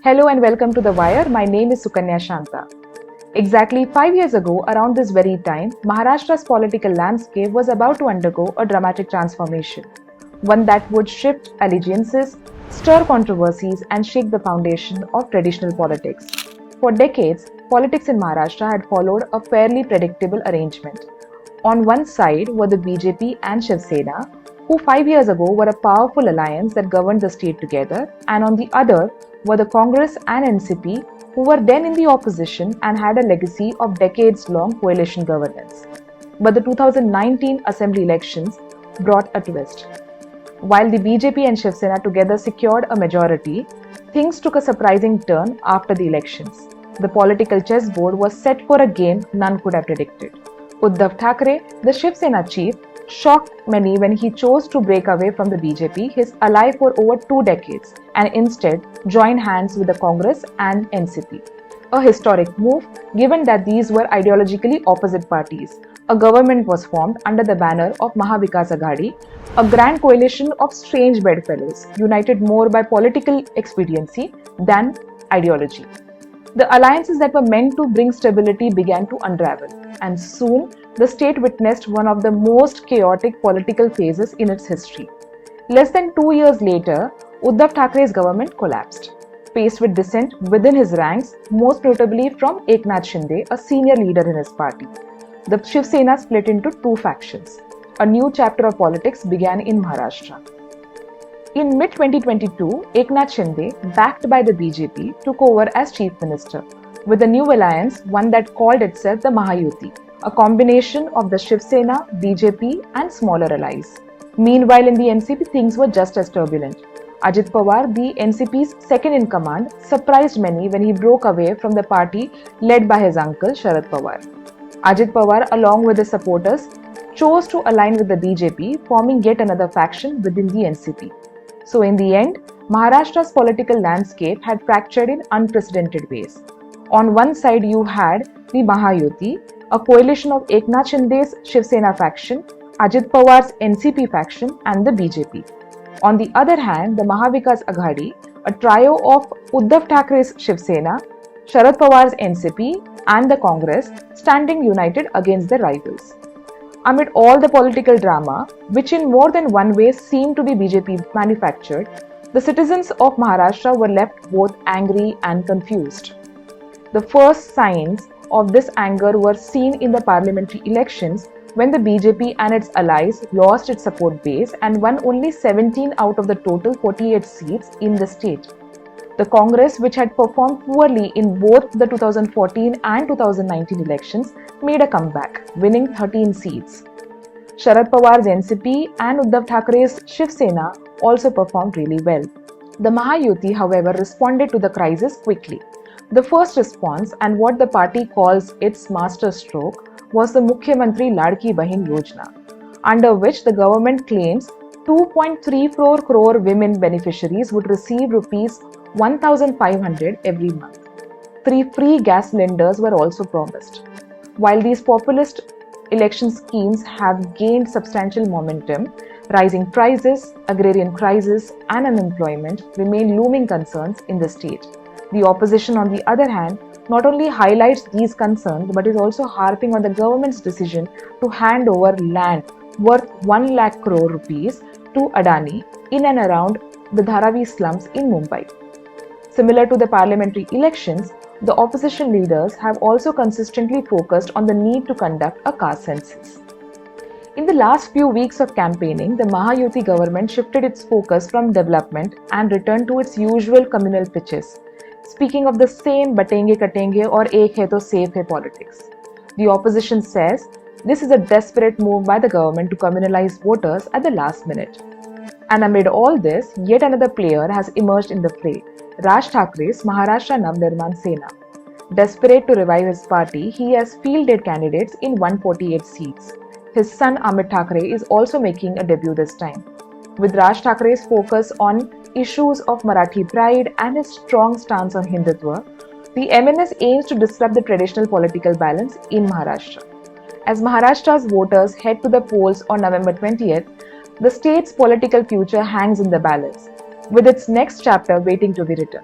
Hello and welcome to The Wire. My name is Sukanya Shanta. Exactly 5 years ago, around this very time, Maharashtra's political landscape was about to undergo a dramatic transformation, one that would shift allegiances, stir controversies, and shake the foundation of traditional politics. For decades, politics in Maharashtra had followed a fairly predictable arrangement. On one side were the BJP and Shiv Sena, who 5 years ago were a powerful alliance that governed the state together, and on the other were the Congress and NCP, who were then in the opposition and had a legacy of decades-long coalition governance. But the 2019 assembly elections brought a twist. While the BJP and Shiv Sena together secured a majority, things took a surprising turn after the elections. The political chessboard was set for a game none could have predicted. Uddhav Thackeray, the Shiv Sena chief, shocked many when he chose to break away from the BJP, his ally for over 2 decades, and instead join hands with the Congress and NCP. A historic move, given that these were ideologically opposite parties. A government was formed under the banner of Mahavikas Aghadi, a grand coalition of strange bedfellows, united more by political expediency than ideology. The alliances that were meant to bring stability began to unravel, and soon the state witnessed one of the most chaotic political phases in its history. Less than 2 years later, Uddhav Thackre's government collapsed, faced with dissent within his ranks, most notably from Eknath Shinde, a senior leader in his party. The Shiv Sena split into 2 factions. A new chapter of politics began in Maharashtra. In mid-2022, Eknath Shinde, backed by the BJP, took over as chief minister, with a new alliance, one that called itself the Mahayuti, a combination of the Shiv Sena, BJP and smaller allies. Meanwhile, in the NCP, things were just as turbulent. Ajit Pawar, the NCP's second-in-command, surprised many when he broke away from the party led by his uncle Sharad Pawar. Ajit Pawar, along with his supporters, chose to align with the BJP, forming yet another faction within the NCP. So in the end, Maharashtra's political landscape had fractured in unprecedented ways. On one side you had the Mahayuti, a coalition of Eknath Shinde's Shiv Sena faction, Ajit Pawar's NCP faction and the BJP. On the other hand, the Mahavikas Aghadi, a trio of Uddhav Thackeray's Shiv Sena, Sharad Pawar's NCP and the Congress standing united against their rivals. Amid all the political drama, which in more than one way seemed to be BJP manufactured, the citizens of Maharashtra were left both angry and confused. The first signs of this anger were seen in the parliamentary elections when the BJP and its allies lost its support base and won only 17 out of the total 48 seats in the state. The Congress, which had performed poorly in both the 2014 and 2019 elections, made a comeback, winning 13 seats. Sharad Pawar's NCP and Uddhav Thackeray's Shiv Sena also performed really well. The Mahayuti, however, responded to the crisis quickly. The first response, and what the party calls its master stroke, was the Mukhyamantri Ladki Bahin Yojana, under which the government claims 2.34 crore women beneficiaries would receive rupees 1,500 every month. 3 free gas cylinders were also promised. While these populist election schemes have gained substantial momentum, rising prices, agrarian crisis, and unemployment remain looming concerns in the state. The opposition, on the other hand, not only highlights these concerns but is also harping on the government's decision to hand over land worth 1 lakh crore rupees to Adani in and around the Dharavi slums in Mumbai. Similar to the parliamentary elections, the opposition leaders have also consistently focused on the need to conduct a caste census. In the last few weeks of campaigning, the Mahayuti government shifted its focus from development and returned to its usual communal pitches, speaking of the same batenge katenge or ek hai to safe hai politics. The opposition says this is a desperate move by the government to communalize voters at the last minute. And amid all this, yet another player has emerged in the fray, Raj Thackre's Maharashtra Navnirman Sena. Desperate to revive his party, he has fielded candidates in 148 seats. His son Amit Thackray is also making a debut this time. With Raj Thackre's focus on issues of Marathi pride and his strong stance on Hindutva, the MNS aims to disrupt the traditional political balance in Maharashtra. As Maharashtra's voters head to the polls on November 20th, the state's political future hangs in the balance, with its next chapter waiting to be written.